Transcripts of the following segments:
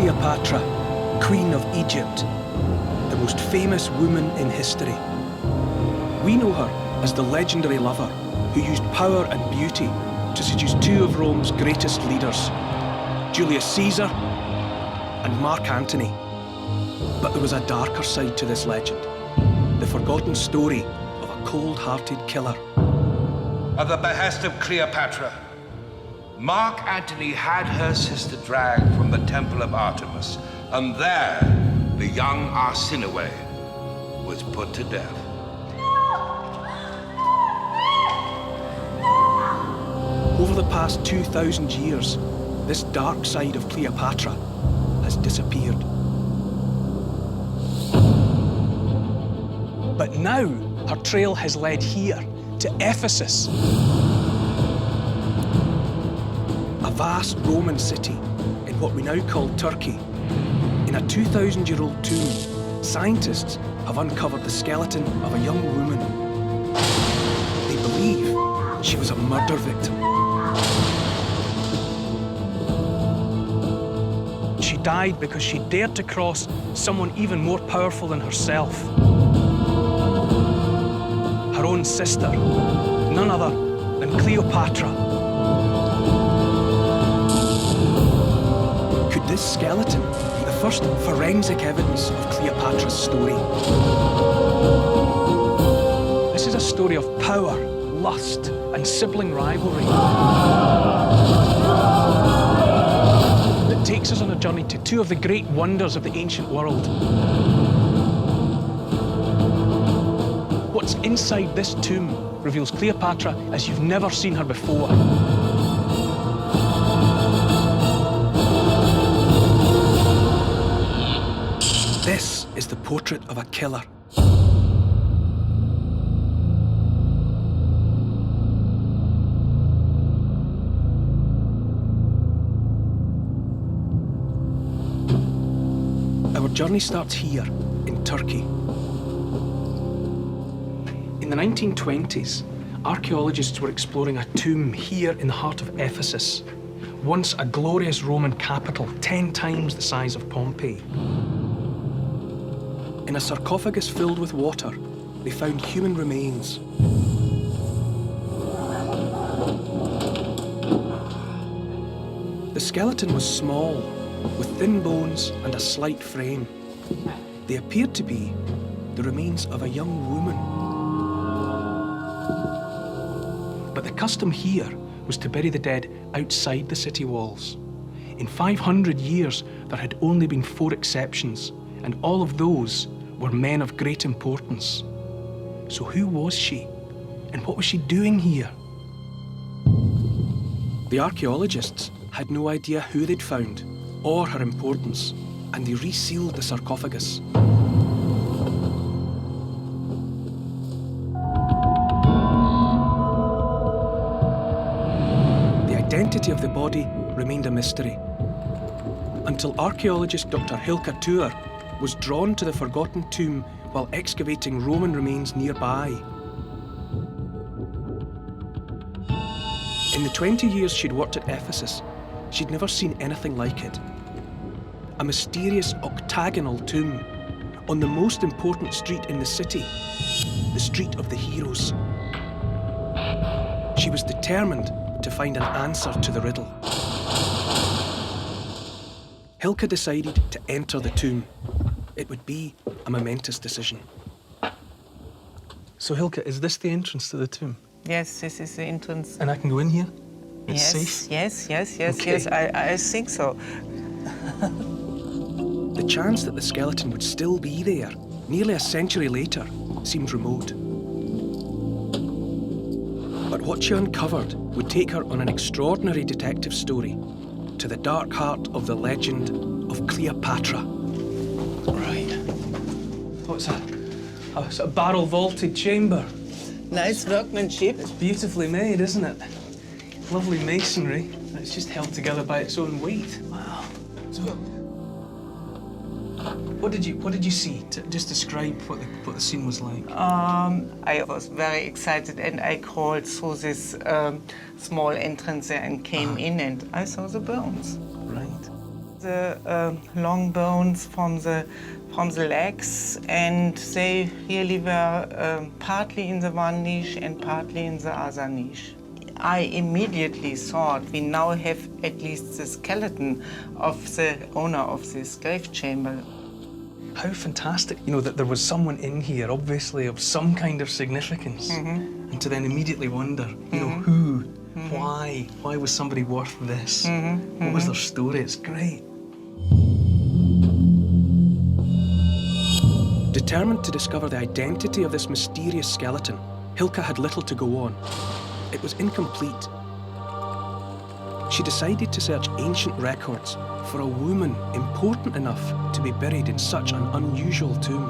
Cleopatra, Queen of Egypt, the most famous woman in history. We know her as the legendary lover who used power and beauty to seduce two of Rome's greatest leaders, Julius Caesar and Mark Antony. But there was a darker side to this legend, the forgotten story of a cold-hearted killer. At the behest of Cleopatra, Mark Antony had her sister dragged from the temple of Artemis, and there the young Arsinoe was put to death. Over the past 2,000 years, this dark side of Cleopatra has disappeared. But now, her trail has led here, to Ephesus. A vast Roman city in what we now call Turkey. In a 2,000-year-old tomb, scientists have uncovered the skeleton of a young woman. They believe she was a murder victim. She died because she dared to cross someone even more powerful than herself. Her own sister, none other than Cleopatra. Could this skeleton be the first forensic evidence of Cleopatra's story? This is a story of power, lust, and sibling rivalry that takes us on a journey to two of the great wonders of the ancient world. What's inside this tomb reveals Cleopatra as you've never seen her before. This is the portrait of a killer. Our journey starts here, in Turkey. In the 1920s, archaeologists were exploring a tomb here in the heart of Ephesus, once a glorious Roman capital 10 times the size of Pompeii. In a sarcophagus filled with water, they found human remains. The skeleton was small, with thin bones and a slight frame. They appeared to be the remains of a young woman. But the custom here was to bury the dead outside the city walls. In 500 years, there had only been 4 exceptions, and all of those were men of great importance. So who was she? And what was she doing here? The archaeologists had no idea who they'd found, or her importance, and they resealed the sarcophagus. The identity of the body remained a mystery, until archaeologist Dr. Hilke Tuur was drawn to the forgotten tomb while excavating Roman remains nearby. In the 20 years she'd worked at Ephesus, she'd never seen anything like it. A mysterious octagonal tomb on the most important street in the city, the Street of the Heroes. She was determined to find an answer to the riddle. Hilke decided to enter the tomb. It would be a momentous decision. So Hilke, is this the entrance to the tomb? Yes, this is the entrance. And I can go in here? It's yes, safe? Yes, Okay. yes, I think so. The chance that the skeleton would still be there, nearly a century later, seemed remote. But what she uncovered would take her on an extraordinary detective story to the dark heart of the legend of Cleopatra. Right. What's that? Oh, it's a barrel-vaulted chamber. Nice workmanship. It's beautifully made, isn't it? Lovely masonry. It's just held together by its own weight. Wow. So, what did you see? Just describe what the scene was like. I was very excited and I crawled through this small entrance there and came in and I saw the bones. Right. the long bones from the legs, and they really were partly in the one niche and partly in the other niche. I immediately thought we now have at least the skeleton of the owner of this grave chamber. How fantastic, you know, that there was someone in here, obviously of some kind of significance, and to then immediately wonder, you know, who, why was somebody worth this? What was their story? It's great. Determined to discover the identity of this mysterious skeleton, Hilke had little to go on. It was incomplete. She decided to search ancient records for a woman important enough to be buried in such an unusual tomb.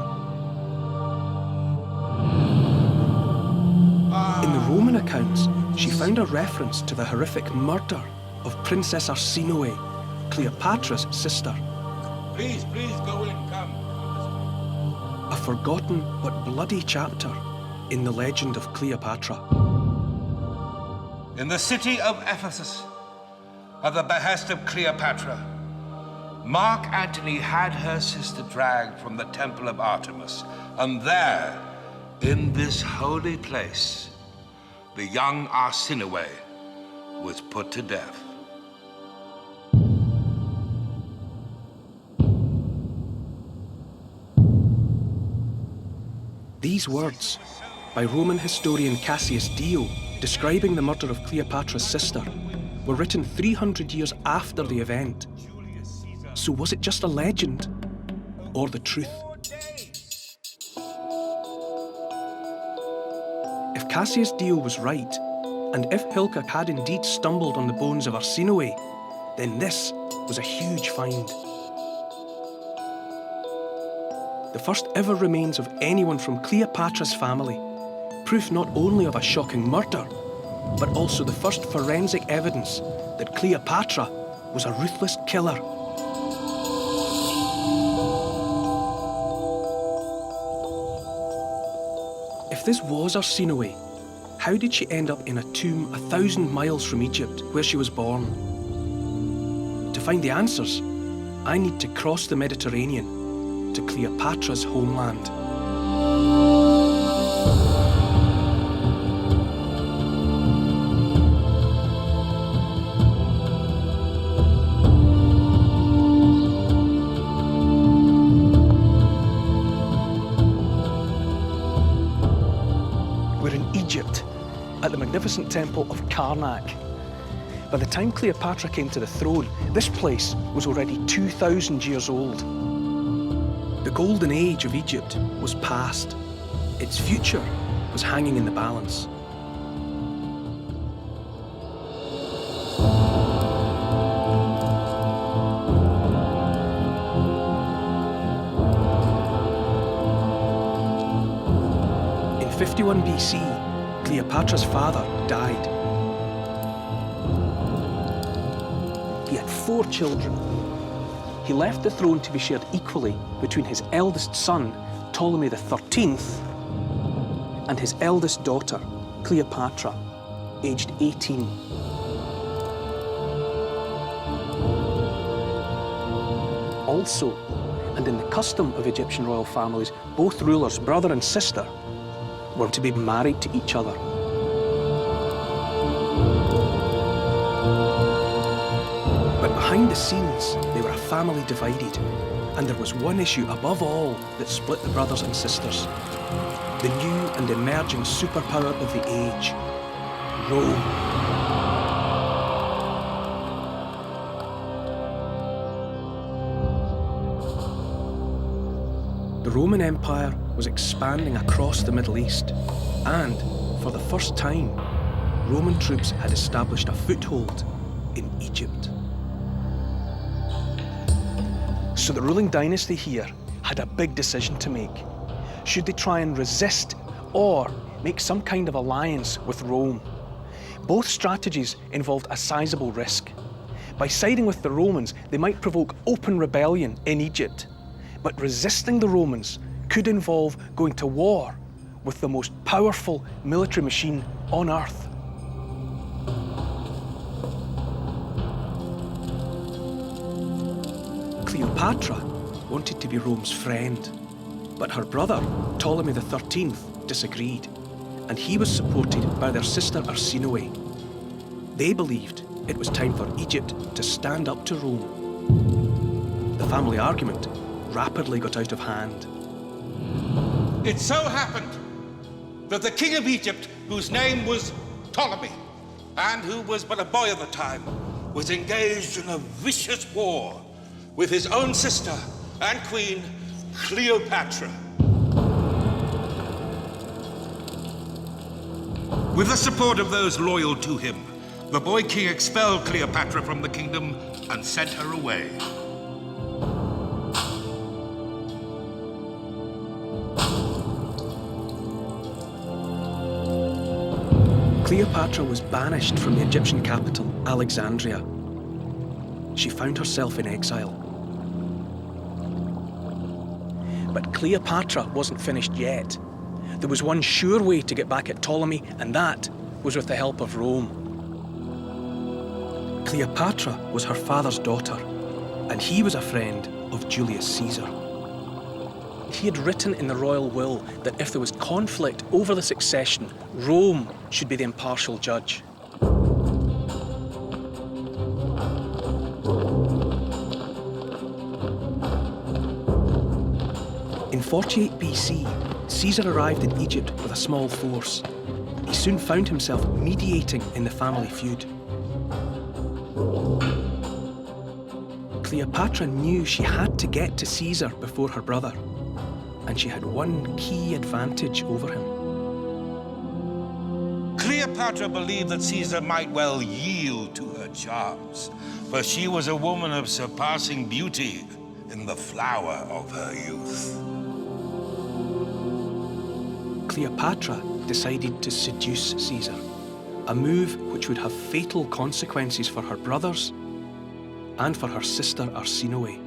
In the Roman accounts, she found a reference to the horrific murder of Princess Arsinoe, Cleopatra's sister. Please go in, come. A forgotten but bloody chapter in the legend of Cleopatra. In the city of Ephesus, at the behest of Cleopatra, Mark Antony had her sister dragged from the temple of Artemis, and there, in this holy place, the young Arsinoe was put to death. These words, by Roman historian Cassius Dio, describing the murder of Cleopatra's sister, were written 300 years after the event. So was it just a legend, or the truth? If Cassius Dio was right, and if Hilke had indeed stumbled on the bones of Arsinoe, then this was a huge find. The first ever remains of anyone from Cleopatra's family, proof not only of a shocking murder, but also the first forensic evidence that Cleopatra was a ruthless killer. If this was Arsinoe, how did she end up in a tomb 1,000 miles from Egypt, where she was born? To find the answers, I need to cross the Mediterranean to Cleopatra's homeland. We're in Egypt, at the magnificent temple of Karnak. By the time Cleopatra came to the throne, this place was already 2,000 years old. The golden age of Egypt was past. Its future was hanging in the balance. In 51 BC, Cleopatra's father died. He had 4 children. He left the throne to be shared equally between his eldest son, Ptolemy XIII, and his eldest daughter, Cleopatra, aged 18. Also, and in the custom of Egyptian royal families, both rulers, brother and sister, were to be married to each other. But behind the scenes, they were a family divided, and there was one issue above all that split the brothers and sisters: the new and emerging superpower of the age, Rome. The Roman Empire was expanding across the Middle East, and for the first time, Roman troops had established a foothold in Egypt. So the ruling dynasty here had a big decision to make. Should they try and resist or make some kind of alliance with Rome? Both strategies involved a sizable risk. By siding with the Romans, they might provoke open rebellion in Egypt. But resisting the Romans could involve going to war with the most powerful military machine on earth. Cleopatra wanted to be Rome's friend, but her brother, Ptolemy XIII, disagreed, and he was supported by their sister Arsinoe. They believed it was time for Egypt to stand up to Rome. The family argument rapidly got out of hand. It so happened that the king of Egypt, whose name was Ptolemy, and who was but a boy at the time, was engaged in a vicious war with his own sister and queen, Cleopatra. With the support of those loyal to him, the boy king expelled Cleopatra from the kingdom and sent her away. Cleopatra was banished from the Egyptian capital, Alexandria. She found herself in exile. But Cleopatra wasn't finished yet. There was one sure way to get back at Ptolemy, and that was with the help of Rome. Cleopatra was her father's daughter, and he was a friend of Julius Caesar. He had written in the royal will that if there was conflict over the succession, Rome should be the impartial judge. In 48 BC, Caesar arrived in Egypt with a small force. He soon found himself mediating in the family feud. Cleopatra knew she had to get to Caesar before her brother, and she had one key advantage over him. Cleopatra believed that Caesar might well yield to her charms, for she was a woman of surpassing beauty in the flower of her youth. Cleopatra decided to seduce Caesar, a move which would have fatal consequences for her brothers and for her sister Arsinoe.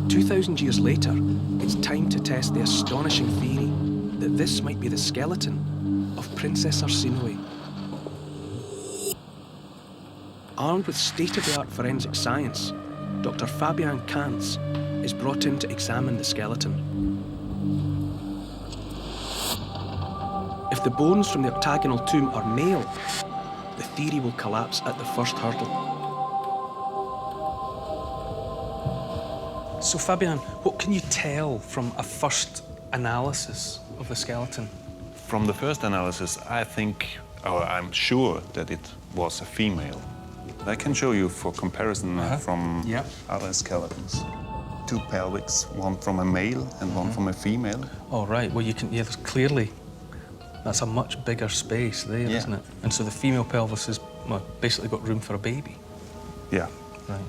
2,000 years later, it's time to test the astonishing theory that this might be the skeleton of Princess Arsinoe. Armed with state-of-the-art forensic science, Dr. Fabian Kantz is brought in to examine the skeleton. If the bones from the octagonal tomb are male, the theory will collapse at the first hurdle. So Fabian, what can you tell from a first analysis of the skeleton? From the first analysis, I think, or I'm sure that it was a female. I can show you for comparison from other skeletons. Two pelvics, one from a male and one from a female. Oh, right. Well, you can, there's clearly, that's a much bigger space there, isn't it? And so the female pelvis is basically got room for a baby. Yeah. Right.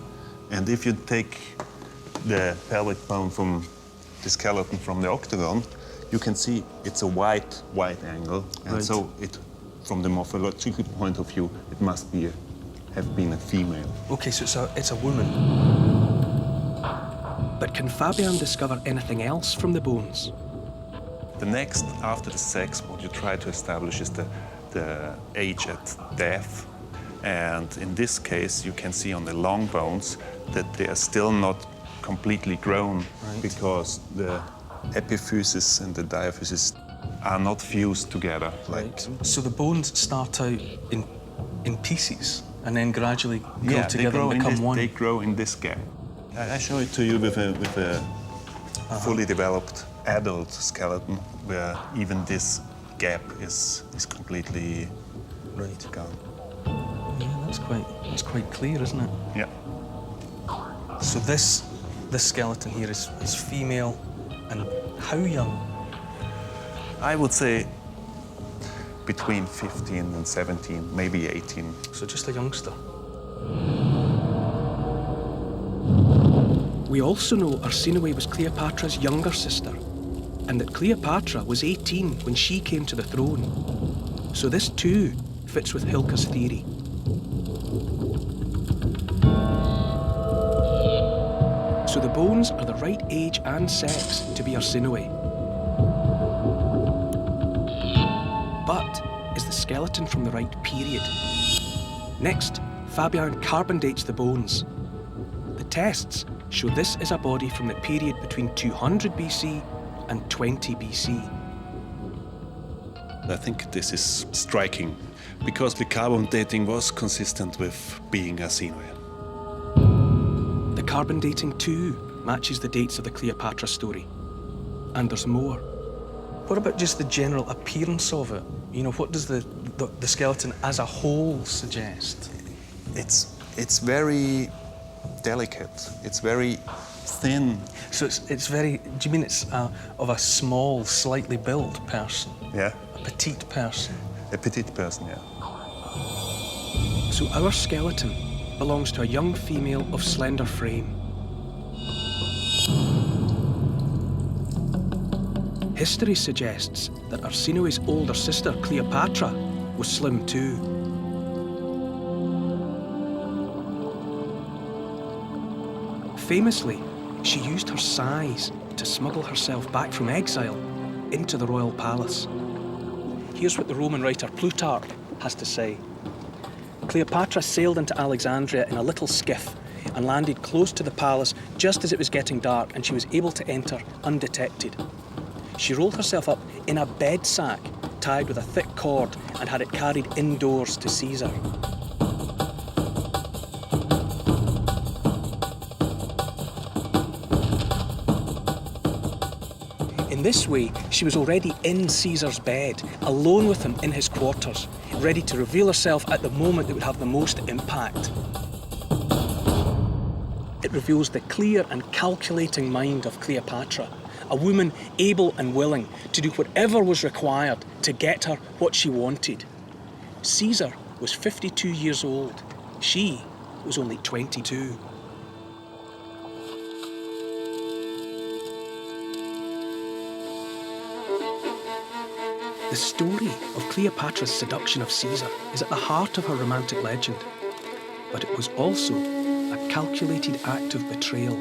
And if you take the pelvic bone from the skeleton from the octagon, you can see it's a wide angle. And so it, from the morphological point of view, it must have been a female. Okay, so it's a woman. But can Fabian discover anything else from the bones? The next, after the sex, what you try to establish is the age at death. And in this case, you can see on the long bones that they are still not completely grown because the epiphysis and the diaphysis are not fused together. So the bones start out in pieces and then gradually grow together and become one? They grow in this gap. I show it to you with a fully developed adult skeleton where even this gap is completely gone. Yeah, that's quite clear, isn't it? Yeah. So this skeleton here is female, and how young? I would say between 15 and 17, maybe 18. So just a youngster. We also know Arsinoe was Cleopatra's younger sister, and that Cleopatra was 18 when she came to the throne. So this too fits with Hilke's theory. So the bones are the right age and sex to be Arsinoe. But is the skeleton from the right period? Next, Fabian carbon dates the bones. The tests show this is a body from the period between 200 BC and 20 BC. I think this is striking because the carbon dating was consistent with being Arsinoe. The carbon dating too matches the dates of the Cleopatra story. And there's more. What about just the general appearance of it? You know, what does the skeleton as a whole suggest? It's very delicate. It's very thin. So it's very, do you mean it's of a small, slightly built person? Yeah. A petite person? A petite person, yeah. So our skeleton belongs to a young female of slender frame. History suggests that Arsinoe's older sister, Cleopatra, was slim too. Famously, she used her size to smuggle herself back from exile into the royal palace. Here's what the Roman writer Plutarch has to say. Cleopatra sailed into Alexandria in a little skiff and landed close to the palace just as it was getting dark, and she was able to enter undetected. She rolled herself up in a bed sack tied with a thick cord and had it carried indoors to Caesar. In this way, she was already in Caesar's bed, alone with him in his quarters, ready to reveal herself at the moment that would have the most impact. It reveals the clear and calculating mind of Cleopatra, a woman able and willing to do whatever was required to get her what she wanted. Caesar was 52 years old. She was only 22. The story of Cleopatra's seduction of Caesar is at the heart of her romantic legend, but it was also a calculated act of betrayal.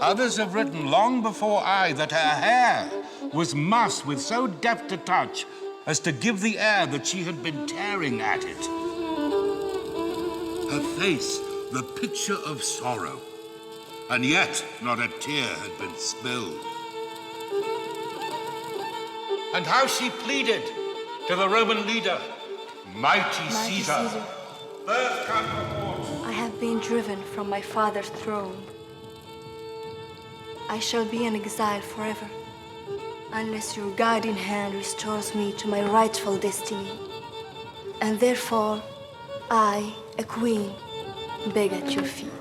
Others have written long before I that her hair was mussed with so deft a touch as to give the air that she had been tearing at it. Her face, the picture of sorrow, and yet not a tear had been spilled. And how she pleaded to the Roman leader, Mighty Caesar, birth come before. I have been driven from my father's throne. I shall be in exile forever, unless your guiding hand restores me to my rightful destiny. And therefore, I, a queen, beg at your feet.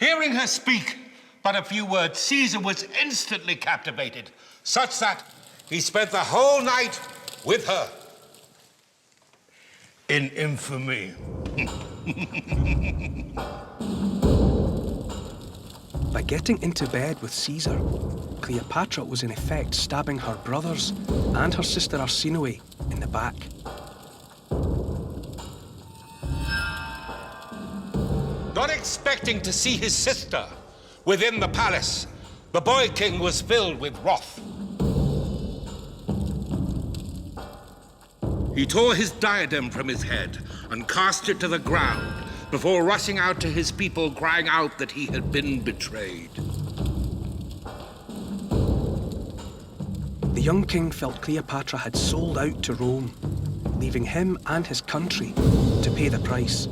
Hearing her speak but a few words, Caesar was instantly captivated, such that he spent the whole night with her in infamy. By getting into bed with Caesar, Cleopatra was in effect stabbing her brothers and her sister Arsinoe in the back. Not expecting to see his sister within the palace, the boy king was filled with wrath. He tore his diadem from his head and cast it to the ground before rushing out to his people, crying out that he had been betrayed. The young king felt Cleopatra had sold out to Rome, leaving him and his country to pay the price.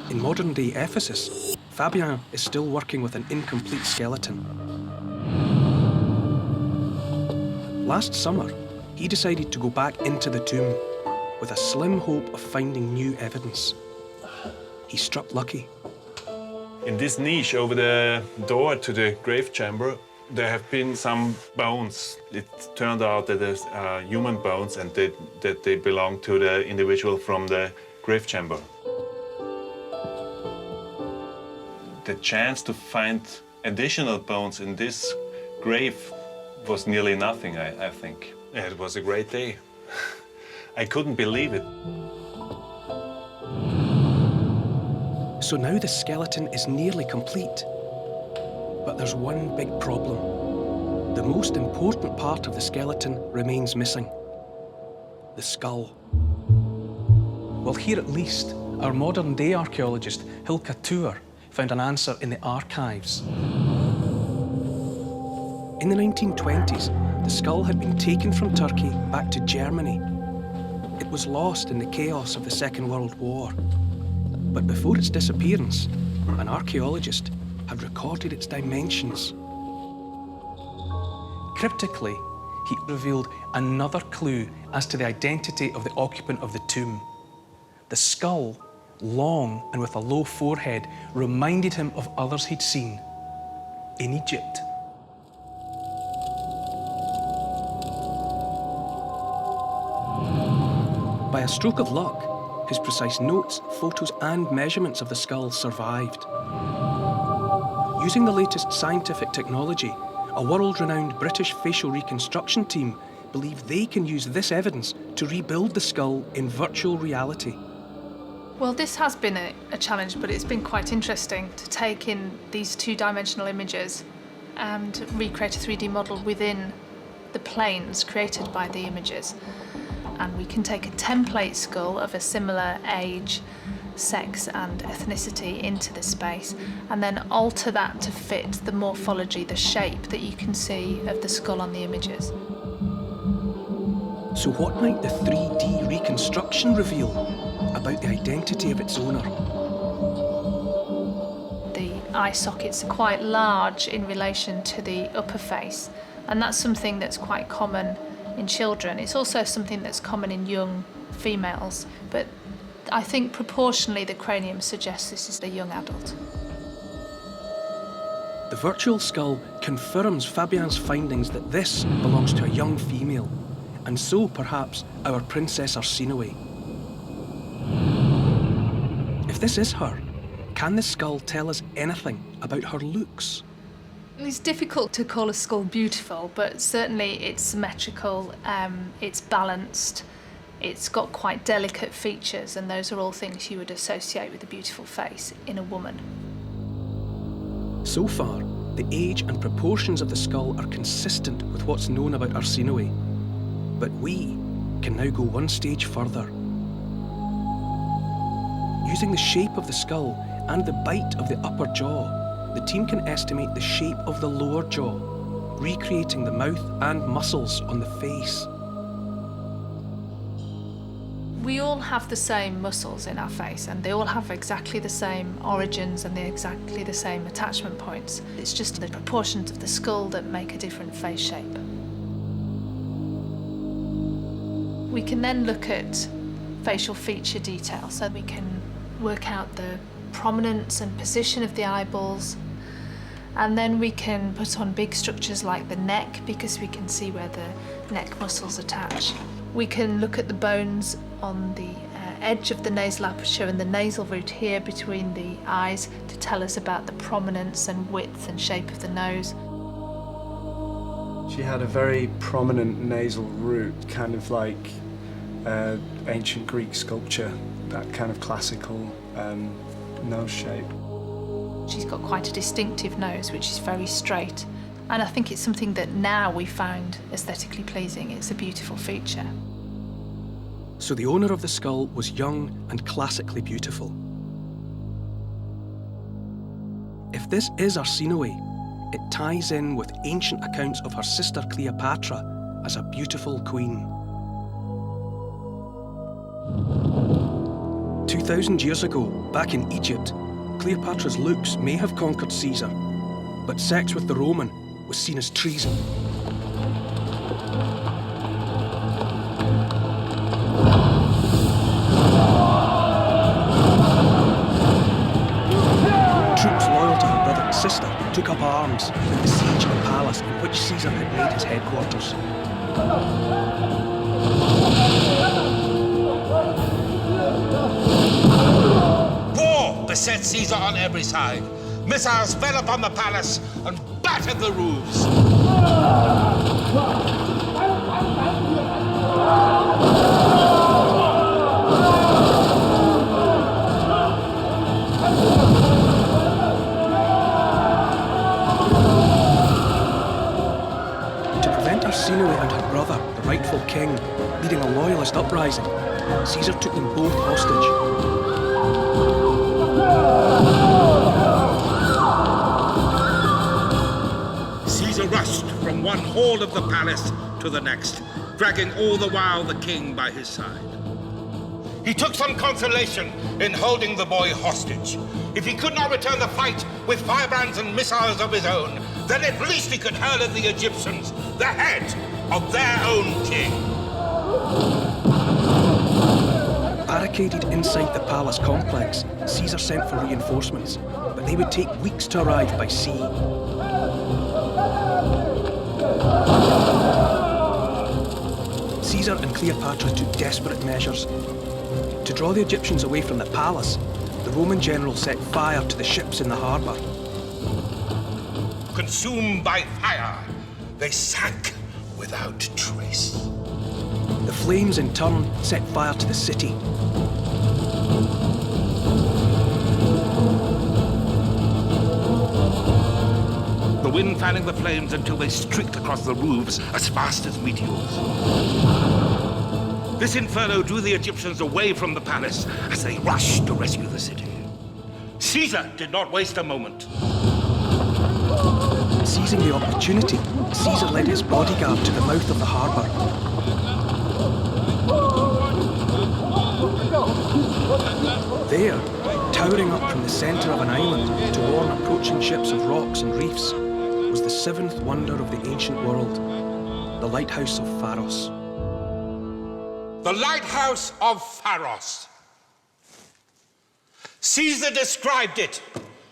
In modern-day Ephesus, Fabian is still working with an incomplete skeleton. Last summer, he decided to go back into the tomb with a slim hope of finding new evidence. He struck lucky. In this niche over the door to the grave chamber, there have been some bones. It turned out that there's human bones and that they belong to the individual from the grave chamber. The chance to find additional bones in this grave was nearly nothing, I think. It was a great day. I couldn't believe it. So now the skeleton is nearly complete. But there's one big problem. The most important part of the skeleton remains missing. The skull. Well, here at least, our modern-day archaeologist, Hilka Tuur, found an answer in the archives. In the 1920s, the skull had been taken from Turkey back to Germany. It was lost in the chaos of the Second World War. But before its disappearance, an archaeologist had recorded its dimensions. Cryptically, he revealed another clue as to the identity of the occupant of the tomb. The skull, long and with a low forehead, reminded him of others he'd seen in Egypt. By a stroke of luck, his precise notes, photos and measurements of the skull survived. Using the latest scientific technology, a world-renowned British facial reconstruction team believe they can use this evidence to rebuild the skull in virtual reality. Well, this has been a challenge, but it's been quite interesting to take in these two-dimensional images and recreate a 3D model within the planes created by the images. And we can take a template skull of a similar age, sex and ethnicity into the space and then alter that to fit the morphology, the shape that you can see of the skull on the images. So what might the 3D reconstruction reveal about the identity of its owner? The eye sockets are quite large in relation to the upper face, and that's something that's quite common in children. It's also something that's common in young females, but I think proportionally the cranium suggests this is a young adult. The virtual skull confirms Fabien's findings that this belongs to a young female, and so perhaps our Princess Arsinoe. If this is her, can the skull tell us anything about her looks? It's difficult to call a skull beautiful, but certainly it's symmetrical, it's balanced, it's got quite delicate features, and those are all things you would associate with a beautiful face in a woman. So far, the age and proportions of the skull are consistent with what's known about Arsinoe. But we can now go one stage further. Using the shape of the skull and the bite of the upper jaw, the team can estimate the shape of the lower jaw, recreating the mouth and muscles on the face. We all have the same muscles in our face, and they all have exactly the same origins and exactly the same attachment points. It's just the proportions of the skull that make a different face shape. We can then look at facial feature detail, so we can work out the prominence and position of the eyeballs, and then we can put on big structures like the neck, because we can see where the neck muscles attach. We can look at the bones on the edge of the nasal aperture and the nasal root here between the eyes to tell us about the prominence and width and shape of the nose. She had a very prominent nasal root, kind of like ancient Greek sculpture, that kind of classical nose shape. She's got quite a distinctive nose, which is very straight. And I think it's something that now we found aesthetically pleasing. It's a beautiful feature. So the owner of the skull was young and classically beautiful. If this is Arsinoe, it ties in with ancient accounts of her sister Cleopatra as a beautiful queen. 2,000 years ago, back in Egypt, Cleopatra's looks may have conquered Caesar, but sex with the Roman was seen as treason. Troops loyal to her brother and sister took up arms and besieged the palace in which Caesar had made his headquarters. Beset Caesar on every side. Missiles fell upon the palace and battered the roofs. To prevent Arsinoe and her brother, the rightful king, leading a loyalist uprising, Caesar took them both hostage. Caesar rushed from one hall of the palace to the next, dragging all the while the king by his side. He took some consolation in holding the boy hostage. If he could not return the fight with firebrands and missiles of his own, then at least he could hurl at the Egyptians the head of their own king. Barricaded inside the palace complex, Caesar sent for reinforcements, but they would take weeks to arrive by sea. Caesar and Cleopatra took desperate measures. To draw the Egyptians away from the palace, the Roman general set fire to the ships in the harbour. Consumed by fire, they sank without trace. The flames, in turn, set fire to the city. The wind fanning the flames until they streaked across the roofs as fast as meteors. This inferno drew the Egyptians away from the palace as they rushed to rescue the city. Caesar did not waste a moment. Seizing the opportunity, Caesar led his bodyguard to the mouth of the harbour. There, towering up from the centre of an island to warn approaching ships of rocks and reefs, was the seventh wonder of the ancient world, the lighthouse of Pharos. The lighthouse of Pharos. Caesar described it,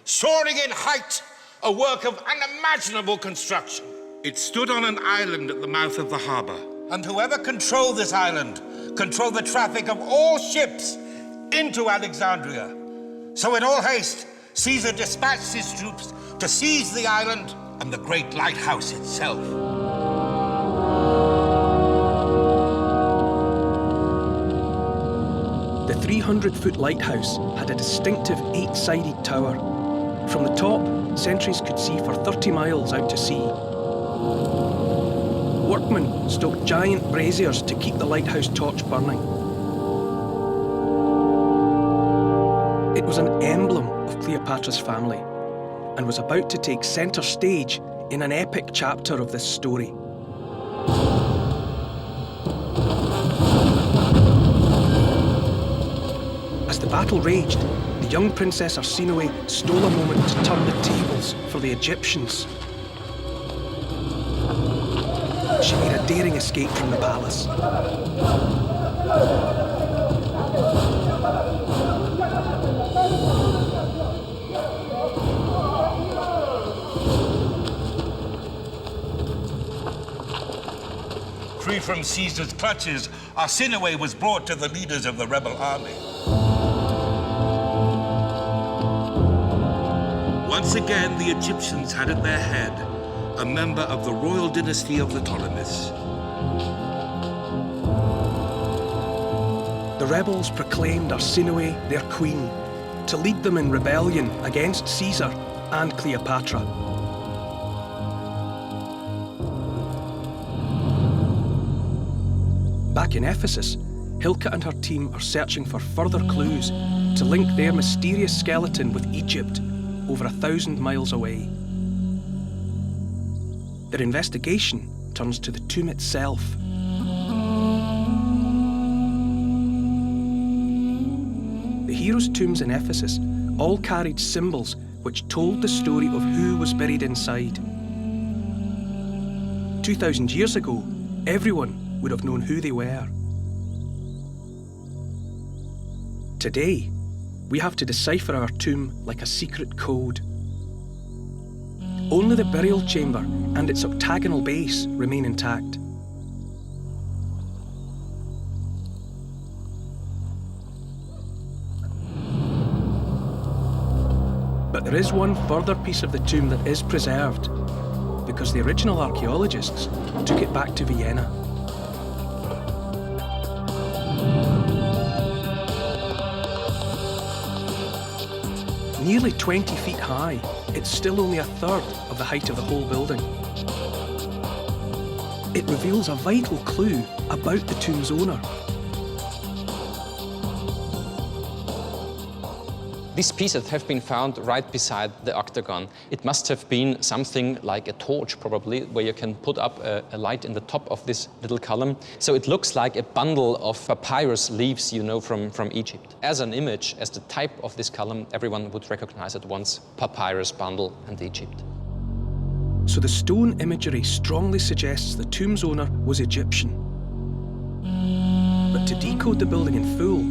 soaring in height, a work of unimaginable construction. It stood on an island at the mouth of the harbor, and whoever controlled this island controlled the traffic of all ships into Alexandria. So in all haste, Caesar dispatched his troops to seize the island and the great lighthouse itself. The 300-foot lighthouse had a distinctive 8-sided tower. From the top, sentries could see for 30 miles out to sea. Workmen stoked giant braziers to keep the lighthouse torch burning. It was an emblem of Cleopatra's family and was about to take centre stage in an epic chapter of this story. As the battle raged, the young Princess Arsinoe stole a moment to turn the tables for the Egyptians. She made a daring escape from the palace. Free from Caesar's clutches, Arsinoe was brought to the leaders of the rebel army. Once again, the Egyptians had at their head a member of the royal dynasty of the Ptolemies. The rebels proclaimed Arsinoe their queen to lead them in rebellion against Caesar and Cleopatra. Back in Ephesus, Hilka and her team are searching for further clues to link their mysterious skeleton with Egypt over 1,000 miles away. Their investigation turns to the tomb itself. The heroes' tombs in Ephesus all carried symbols which told the story of who was buried inside. 2,000 years ago, everyone would have known who they were. Today, we have to decipher our tomb like a secret code. Only the burial chamber and its octagonal base remain intact. But there is one further piece of the tomb that is preserved, the because the original archaeologists took it back to Vienna. Nearly 20 feet high, it's still only a third of the height of the whole building. It reveals a vital clue about the tomb's owner. These pieces have been found right beside the octagon. It must have been something like a torch, probably, where you can put up a light in the top of this little column. So it looks like a bundle of papyrus leaves, you know, from Egypt. As an image, as the type of this column, everyone would recognize at once papyrus bundle and Egypt. So the stone imagery strongly suggests the tomb's owner was Egyptian. But to decode the building in full,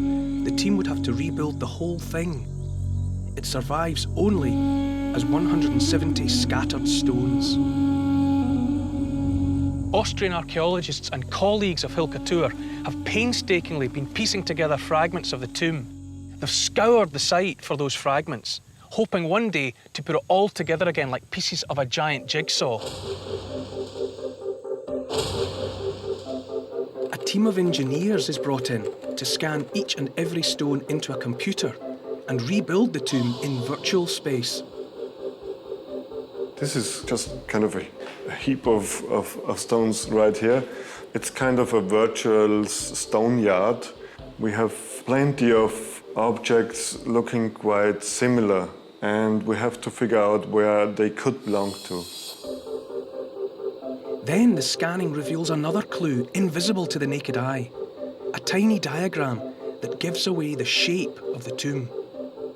the team would have to rebuild the whole thing. It survives only as 170 scattered stones. Austrian archaeologists and colleagues of Hilke have painstakingly been piecing together fragments of the tomb. They've scoured the site for those fragments, hoping one day to put it all together again like pieces of a giant jigsaw. A team of engineers is brought in to scan each and every stone into a computer and rebuild the tomb in virtual space. This is just kind of a heap of stones right here. It's kind of a virtual stone yard. We have plenty of objects looking quite similar, and we have to figure out where they could belong to. Then the scanning reveals another clue invisible to the naked eye, a tiny diagram that gives away the shape of the tomb.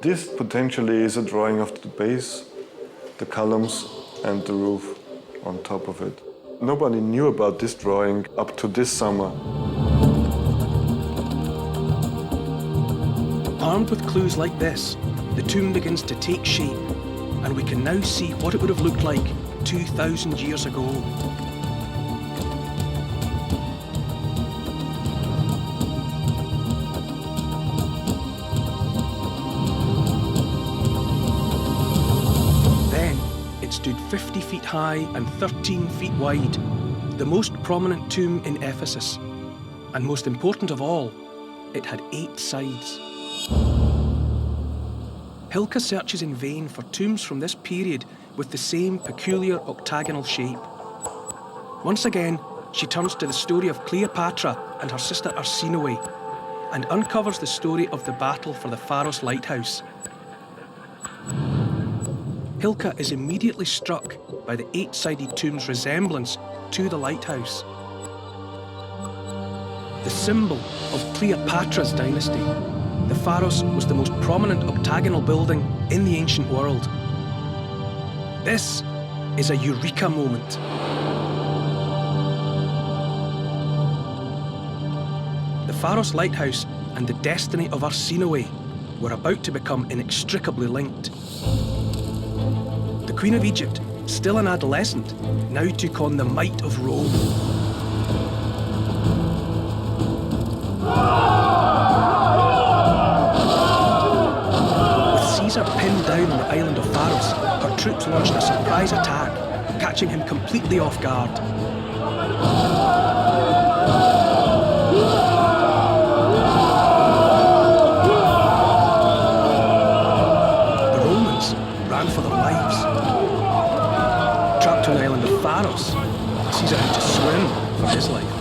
This potentially is a drawing of the base, the columns and the roof on top of it. Nobody knew about this drawing up to this summer. Armed with clues like this, the tomb begins to take shape, and we can now see what it would have looked like 2,000 years ago. It stood 50 feet high and 13 feet wide, the most prominent tomb in Ephesus. And most important of all, it had 8 sides. Hilke searches in vain for tombs from this period with the same peculiar octagonal shape. Once again, she turns to the story of Cleopatra and her sister Arsinoe and uncovers the story of the battle for the Pharos lighthouse. Hilke is immediately struck by the 8-sided tomb's resemblance to the lighthouse. The symbol of Cleopatra's dynasty, the Pharos was the most prominent octagonal building in the ancient world. This is a eureka moment. The Pharos lighthouse and the destiny of Arsinoe were about to become inextricably linked. The Queen of Egypt, still an adolescent, now took on the might of Rome. With Caesar pinned down on the island of Pharos, her troops launched a surprise attack, catching him completely off guard. The Romans ran for their lives. Trapped on the island of Pharos, Caesar had to swim for his life.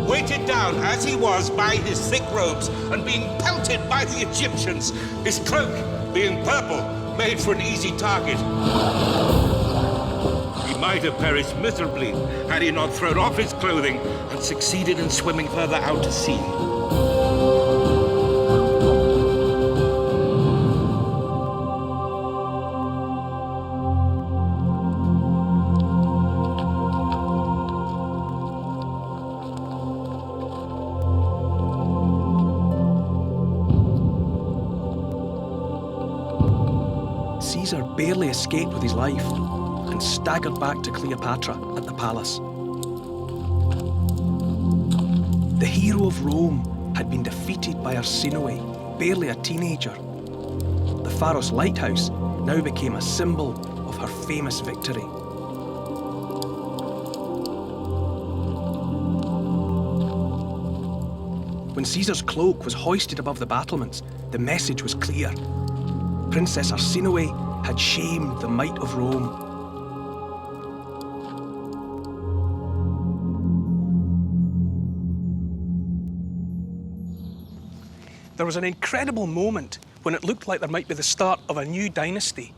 Weighted down as he was by his thick robes and being pelted by the Egyptians, his cloak, being purple, made for an easy target. He might have perished miserably had he not thrown off his clothing and succeeded in swimming further out to sea. Caesar barely escaped with his life and staggered back to Cleopatra at the palace. The hero of Rome had been defeated by Arsinoe, barely a teenager. The Pharos lighthouse now became a symbol of her famous victory. When Caesar's cloak was hoisted above the battlements, the message was clear. Princess Arsinoe had shamed the might of Rome. There was an incredible moment when it looked like there might be the start of a new dynasty.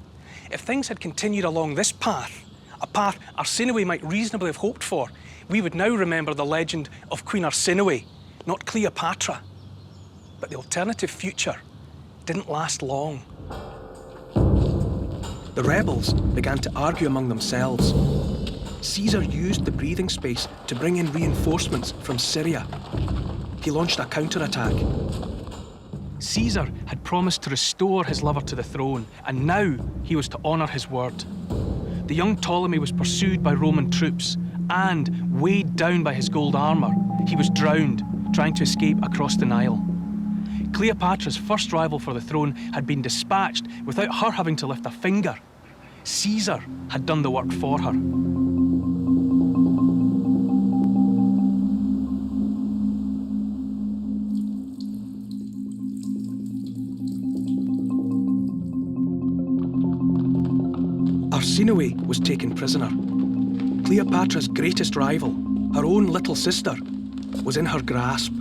If things had continued along this path, a path Arsinoe might reasonably have hoped for, we would now remember the legend of Queen Arsinoe, not Cleopatra. But the alternative future didn't last long. The rebels began to argue among themselves. Caesar used the breathing space to bring in reinforcements from Syria. He launched a counterattack. Caesar had promised to restore his lover to the throne, and now he was to honour his word. The young Ptolemy was pursued by Roman troops, and, weighed down by his gold armour, he was drowned, trying to escape across the Nile. Cleopatra's first rival for the throne had been dispatched without her having to lift a finger. Caesar had done the work for her. Arsinoe was taken prisoner. Cleopatra's greatest rival, her own little sister, was in her grasp.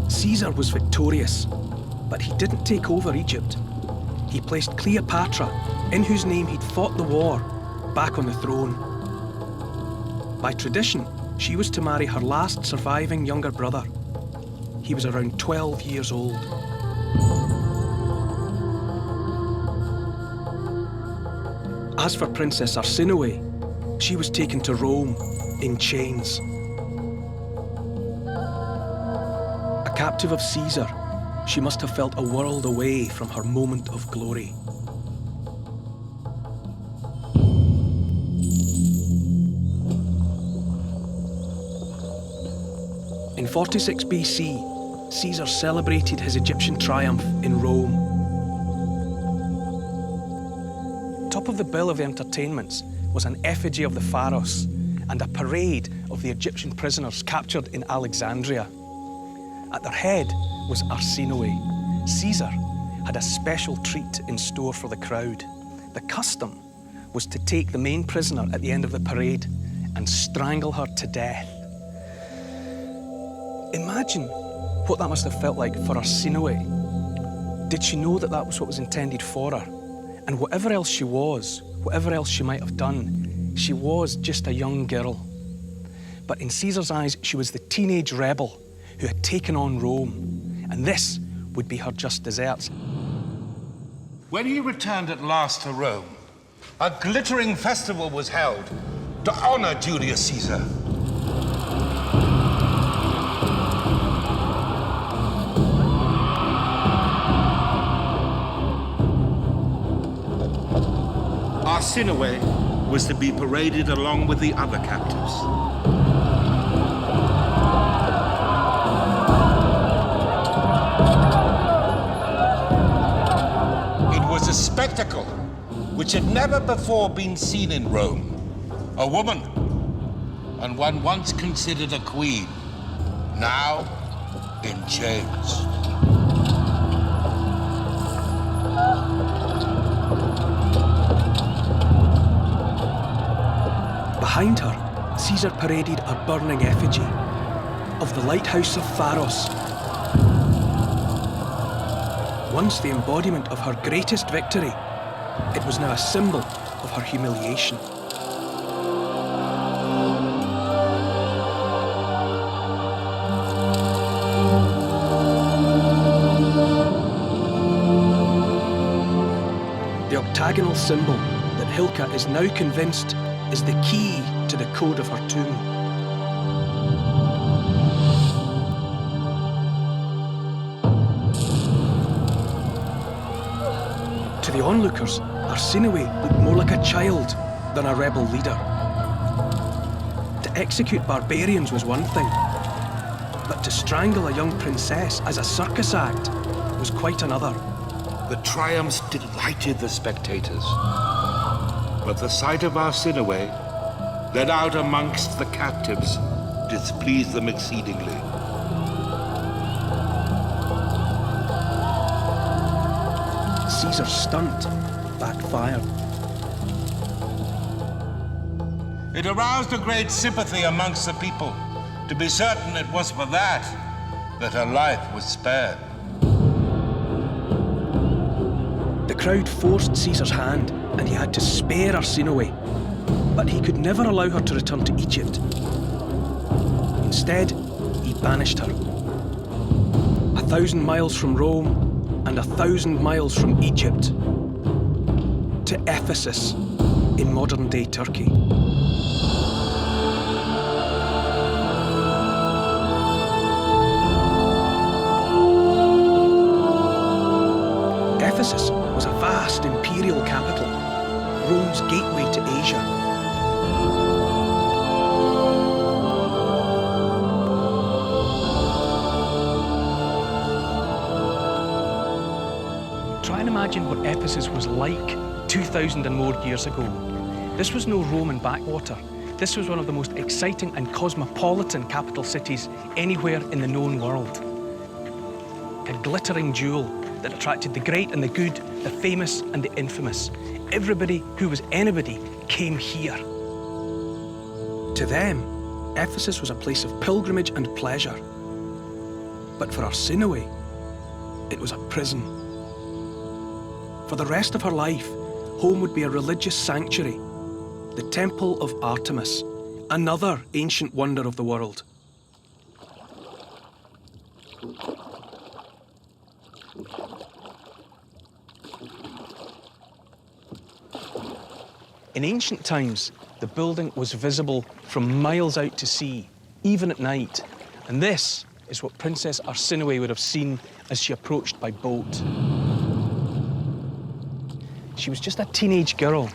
Caesar was victorious, but he didn't take over Egypt. He placed Cleopatra, in whose name he'd fought the war, back on the throne. By tradition, she was to marry her last surviving younger brother. He was around 12 years old. As for Princess Arsinoe, she was taken to Rome in chains. A captive of Caesar, she must have felt a world away from her moment of glory. In 46 BC, Caesar celebrated his Egyptian triumph in Rome. Top of the bill of the entertainments was an effigy of the Pharaohs and a parade of the Egyptian prisoners captured in Alexandria. At their head was Arsinoe. Caesar had a special treat in store for the crowd. The custom was to take the main prisoner at the end of the parade and strangle her to death. Imagine what that must have felt like for Arsinoe. Did she know that that was what was intended for her? And whatever else she was, whatever else she might have done, she was just a young girl. But in Caesar's eyes, she was the teenage rebel who had taken on Rome. And this would be her just desserts. When he returned at last to Rome, a glittering festival was held to honor Julius Caesar. Arsinoe was to be paraded along with the other captives. It was a spectacle which had never before been seen in Rome. A woman, and one once considered a queen, now in chains. Behind her, Caesar paraded a burning effigy of the lighthouse of Pharos. Once the embodiment of her greatest victory, it was now a symbol of her humiliation. The octagonal symbol that Hilka is now convinced is the key to the code of her tomb. To the onlookers, Arsinoe looked more like a child than a rebel leader. execute barbarians was one thing, but to strangle a young princess as a circus act was quite another. The triumphs delighted the spectators, but the sight of Arsinoe, led out amongst the captives, displeased them exceedingly. Caesar's stunt backfired. It aroused a great sympathy amongst the people. To be certain, it was for that her life was spared. The crowd forced Caesar's hand, and he had to spare Arsinoe, but he could never allow her to return to Egypt. Instead, he banished her. 1,000 miles from Rome and 1,000 miles from Egypt to Ephesus in modern-day Turkey. Ephesus was a vast imperial capital, Rome's gateway to Asia. Try and imagine what Ephesus was like 2,000 and more years ago. This was no Roman backwater. This was one of the most exciting and cosmopolitan capital cities anywhere in the known world. A glittering jewel that attracted the great and the good, the famous and the infamous. Everybody who was anybody came here. To them, Ephesus was a place of pilgrimage and pleasure. But for Arsinoe, it was a prison. For the rest of her life, home would be a religious sanctuary, the Temple of Artemis, another ancient wonder of the world. In ancient times, the building was visible from miles out to sea, even at night. And this is what Princess Arsinoe would have seen as she approached by boat. She was just a teenage girl,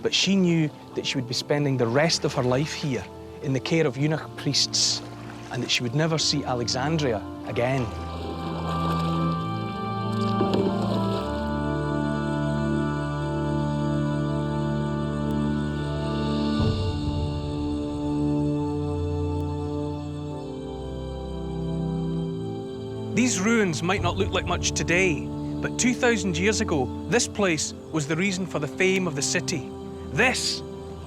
but she knew that she would be spending the rest of her life here in the care of eunuch priests, and that she would never see Alexandria again. These ruins might not look like much today, but 2,000 years ago, this place was the reason for the fame of the city. This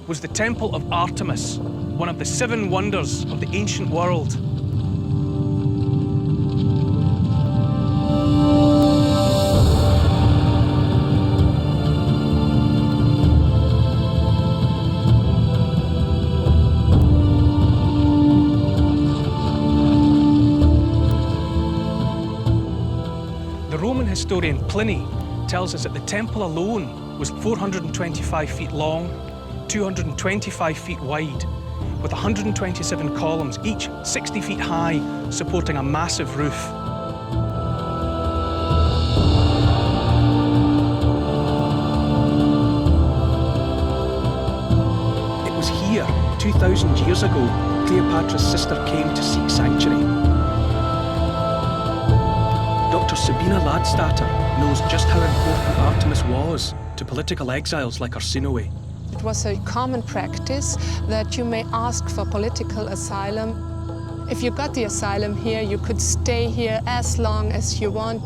was the Temple of Artemis, one of the 7 wonders of the ancient world. The Roman historian Pliny tells us that the temple alone was 425 feet long, 225 feet wide, with 127 columns, each 60 feet high, supporting a massive roof. It was here, 2,000 years ago, Cleopatra's sister came to seek sanctuary. Dr. Sabina Ladstatter knows just how important Artemis was to political exiles like Arsinoe. It was a common practice that you may ask for political asylum. If you got the asylum here, you could stay here as long as you want.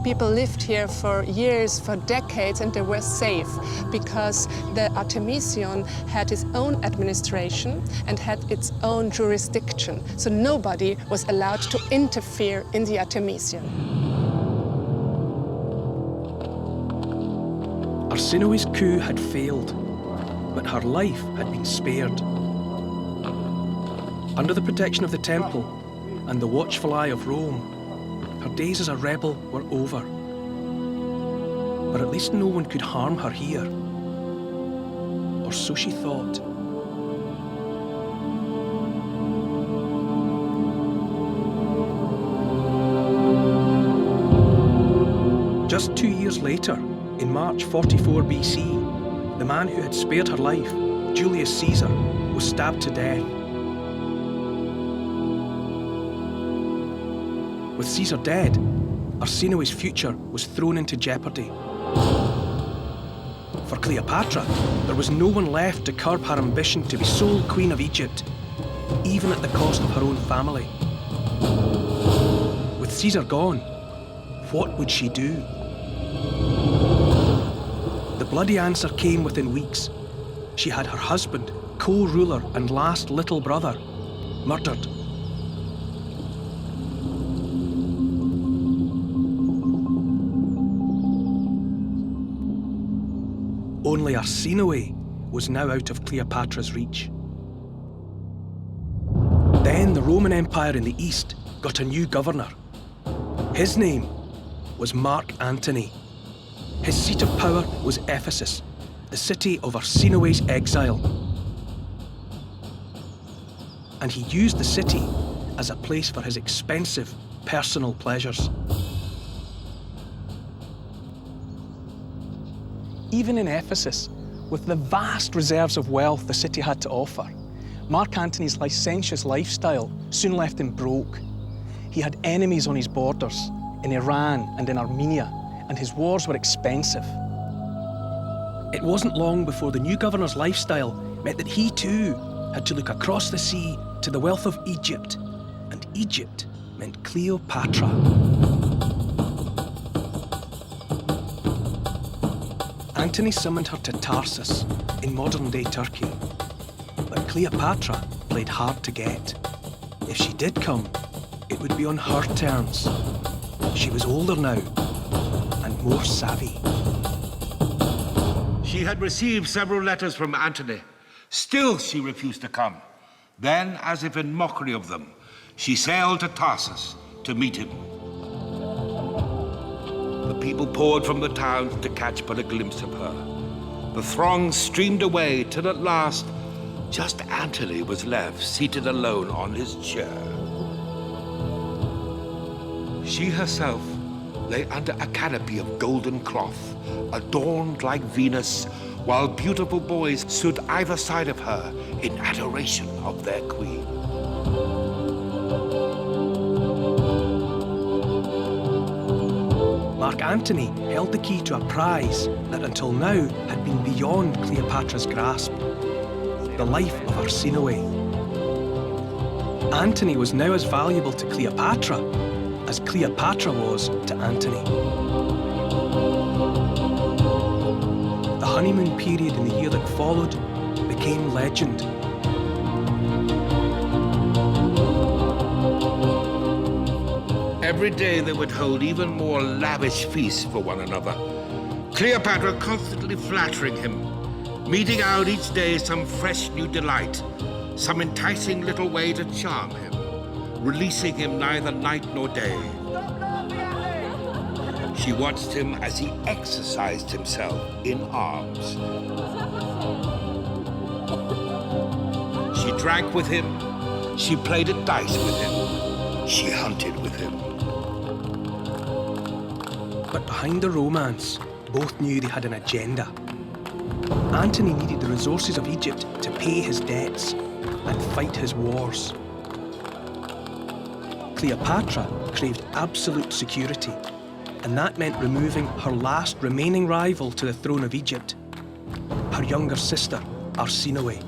People lived here for years, for decades, and they were safe because the Artemision had its own administration and had its own jurisdiction. So nobody was allowed to interfere in the Artemision. Arsinoe's coup had failed, but her life had been spared. Under the protection of the temple and the watchful eye of Rome, her days as a rebel were over. But at least no one could harm her here. Or so she thought. Just 2 years later, in March 44 BC, the man who had spared her life, Julius Caesar, was stabbed to death. With Caesar dead, Arsinoe's future was thrown into jeopardy. For Cleopatra, there was no one left to curb her ambition to be sole Queen of Egypt, even at the cost of her own family. With Caesar gone, what would she do? The bloody answer came within weeks. She had her husband, co-ruler and last little brother, murdered. Only Arsinoe was now out of Cleopatra's reach. Then the Roman Empire in the east got a new governor. His name was Mark Antony. His seat of power was Ephesus, the city of Arsinoe's exile. And he used the city as a place for his expensive personal pleasures. Even in Ephesus, with the vast reserves of wealth the city had to offer, Mark Antony's licentious lifestyle soon left him broke. He had enemies on his borders, in Iran and in Armenia, and his wars were expensive. It wasn't long before the new governor's lifestyle meant that he too had to look across the sea to the wealth of Egypt, and Egypt meant Cleopatra. Antony summoned her to Tarsus in modern-day Turkey, but Cleopatra played hard to get. If she did come, it would be on her terms. She was older now and more savvy. She had received several letters from Antony. Still, she refused to come. Then, as if in mockery of them, she sailed to Tarsus to meet him. The people poured from the towns to catch but a glimpse of her. The throng streamed away till at last, just Antony was left seated alone on his chair. She herself lay under a canopy of golden cloth, adorned like Venus, while beautiful boys stood either side of her in adoration of their queen. Mark Antony held the key to a prize that until now had been beyond Cleopatra's grasp, the life of Arsinoe. Antony was now as valuable to Cleopatra as Cleopatra was to Antony. The honeymoon period in the year that followed became legend. Every day they would hold even more lavish feasts for one another. Cleopatra constantly flattering him, meting out each day some fresh new delight, some enticing little way to charm him, releasing him neither night nor day. She watched him as he exercised himself in arms. She drank with him, she played at dice with him, she hunted with him. But behind the romance, both knew they had an agenda. Antony needed the resources of Egypt to pay his debts and fight his wars. Cleopatra craved absolute security, and that meant removing her last remaining rival to the throne of Egypt, her younger sister, Arsinoe.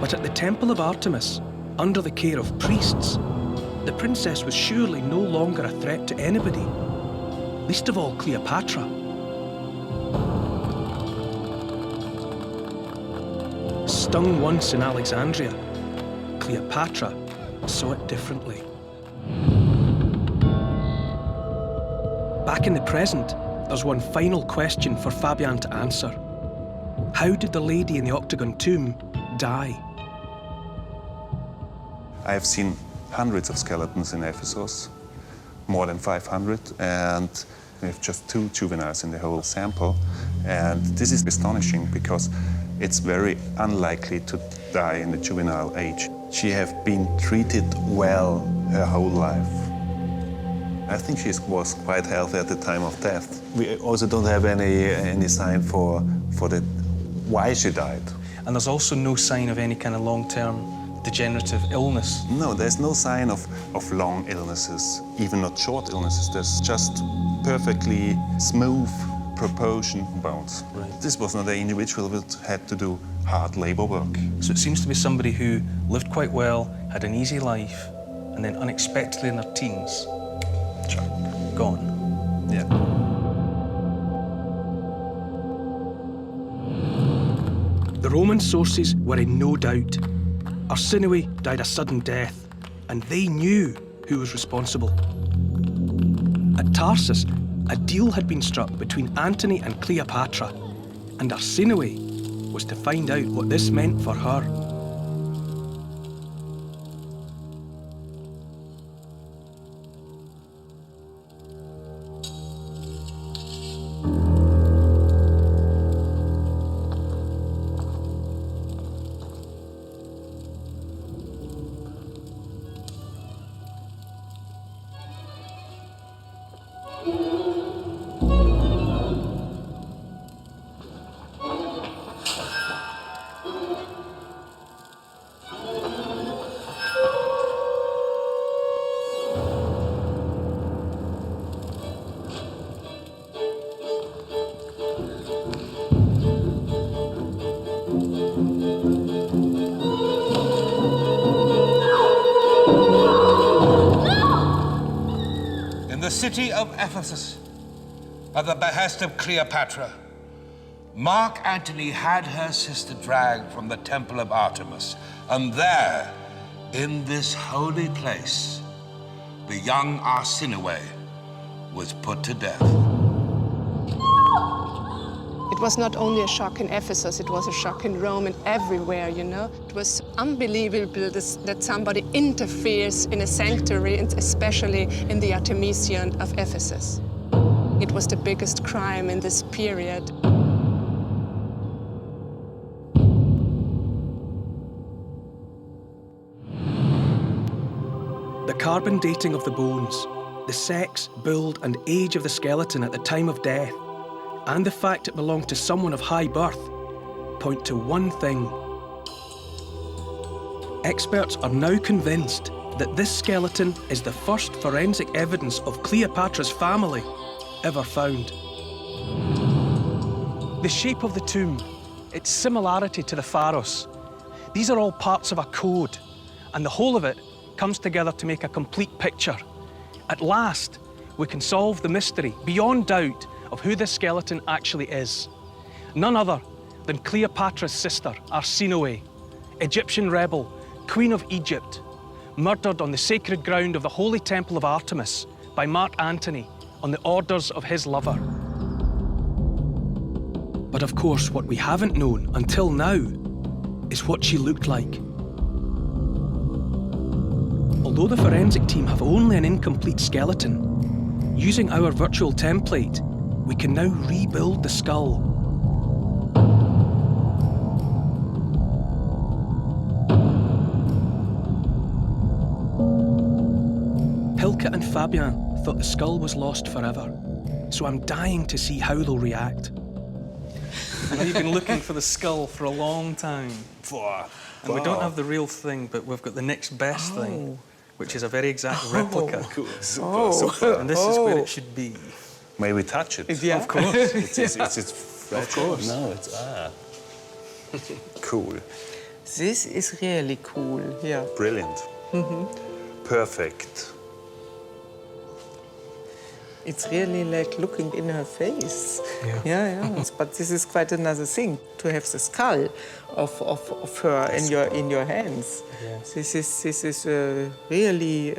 But at the Temple of Artemis, under the care of priests, the princess was surely no longer a threat to anybody, least of all Cleopatra. Stung once in Alexandria, Cleopatra saw it differently. Back in the present, there's one final question for Fabian to answer. How did the lady in the octagon tomb die? I have seen hundreds of skeletons in Ephesus, more than 500, and we have just 2 juveniles in the whole sample. And this is astonishing because it's very unlikely to die in the juvenile age. She has been treated well her whole life. I think she was quite healthy at the time of death. We also don't have any sign for why she died. And there's also no sign of any kind of long-term degenerative illness. No, there's no sign of long illnesses, even not short illnesses. There's just perfectly smooth proportion bones. Right. This was not an individual that had to do hard labor work. So it seems to be somebody who lived quite well, had an easy life, and then unexpectedly in their teens, gone. Yeah. The Roman sources were in no doubt. Arsinoe died a sudden death, and they knew who was responsible. At Tarsus, a deal had been struck between Antony and Cleopatra, and Arsinoe was to find out what this meant for her. City of Ephesus, at the behest of Cleopatra, Mark Antony had her sister dragged from the temple of Artemis, and there, in this holy place, the young Arsinoe was put to death. It was not only a shock in Ephesus, it was a shock in Rome and everywhere, you know. It was unbelievable that somebody interferes in a sanctuary, and especially in the Artemision of Ephesus. It was the biggest crime in this period. The carbon dating of the bones, the sex, build and age of the skeleton at the time of death, and the fact it belonged to someone of high birth point to one thing. Experts are now convinced that this skeleton is the first forensic evidence of Cleopatra's family ever found. The shape of the tomb, its similarity to the Pharos, these are all parts of a code, and the whole of it comes together to make a complete picture. At last, we can solve the mystery beyond doubt of who this skeleton actually is. None other than Cleopatra's sister, Arsinoe, Egyptian rebel, Queen of Egypt, murdered on the sacred ground of the Holy Temple of Artemis by Mark Antony on the orders of his lover. But of course, what we haven't known until now is what she looked like. Although the forensic team have only an incomplete skeleton, using our virtual template, we can now rebuild the skull. Hilke and Fabien thought the skull was lost forever, so I'm dying to see how they'll react. I know you've been looking for the skull for a long time. And we don't have the real thing, but we've got the next best thing, which is a very exact replica. Cool. Super. And this is where it should be. May we touch it? Yeah, of course. It's Of course. No, it's cool. This is really cool, yeah. Brilliant. Perfect. It's really like looking in her face. Yeah. Yeah. But this is quite another thing, to have the skull of her in your hands. Yeah. This is a really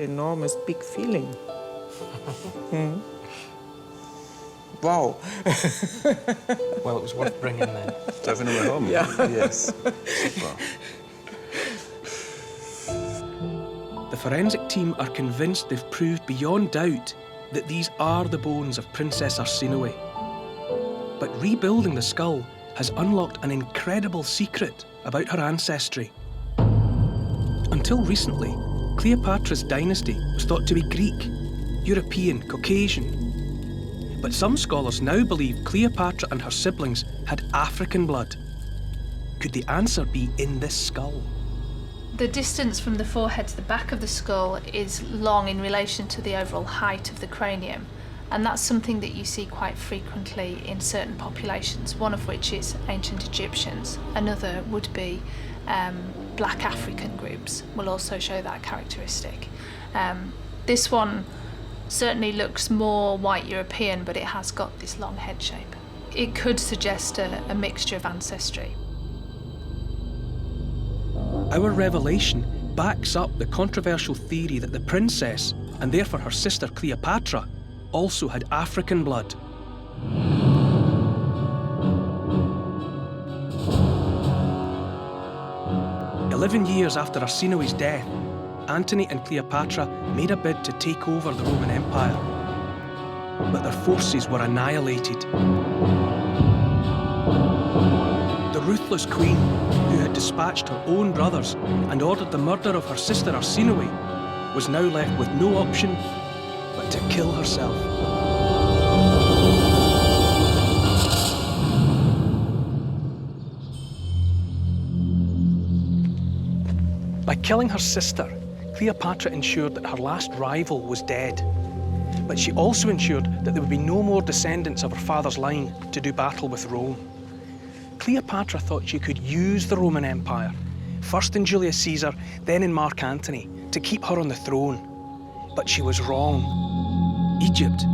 enormous, big feeling. Wow. Well, it was worth bringing then. Driving away home? Yeah. Yes. Super. The forensic team are convinced they've proved beyond doubt that these are the bones of Princess Arsinoe. But rebuilding the skull has unlocked an incredible secret about her ancestry. Until recently, Cleopatra's dynasty was thought to be Greek, European, Caucasian. But some scholars now believe Cleopatra and her siblings had African blood. Could the answer be in this skull? The distance from the forehead to the back of the skull is long in relation to the overall height of the cranium, and that's something that you see quite frequently in certain populations, one of which is ancient Egyptians. Another would be black African groups will also show that characteristic. This one certainly looks more white European, but it has got this long head shape. It could suggest a mixture of ancestry. Our revelation backs up the controversial theory that the princess, and therefore her sister Cleopatra, also had African blood. "11 years after Arsinoe's death, Antony and Cleopatra made a bid to take over the Roman Empire, but their forces were annihilated. The ruthless queen, who had dispatched her own brothers and ordered the murder of her sister Arsinoe, was now left with no option but to kill herself. By killing her sister, Cleopatra ensured that her last rival was dead. But she also ensured that there would be no more descendants of her father's line to do battle with Rome. Cleopatra thought she could use the Roman Empire, first in Julius Caesar, then in Mark Antony, to keep her on the throne. But she was wrong. Egypt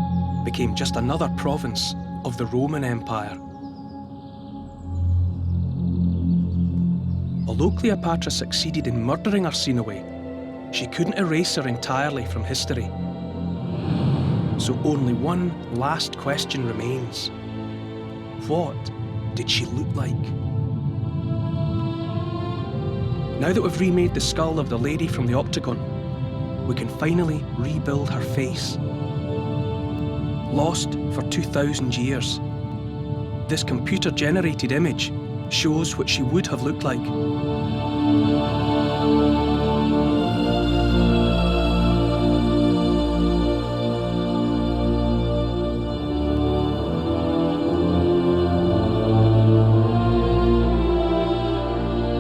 became just another province of the Roman Empire. Although Cleopatra succeeded in murdering Arsinoe, she couldn't erase her entirely from history. So only one last question remains. What did she look like? Now that we've remade the skull of the lady from the octagon, we can finally rebuild her face. Lost for 2,000 years, this computer-generated image shows what she would have looked like.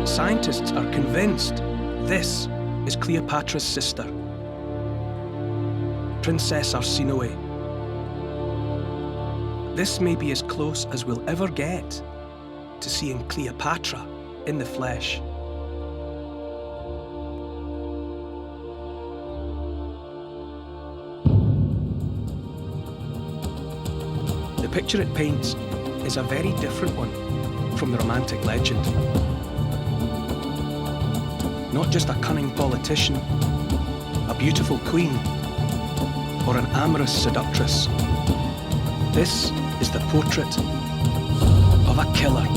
Scientists are convinced this is Cleopatra's sister, Princess Arsinoe. This may be as close as we'll ever get to seeing Cleopatra in the flesh. The picture it paints is a very different one from the romantic legend. Not just a cunning politician, a beautiful queen, or an amorous seductress. This is the portrait of a killer.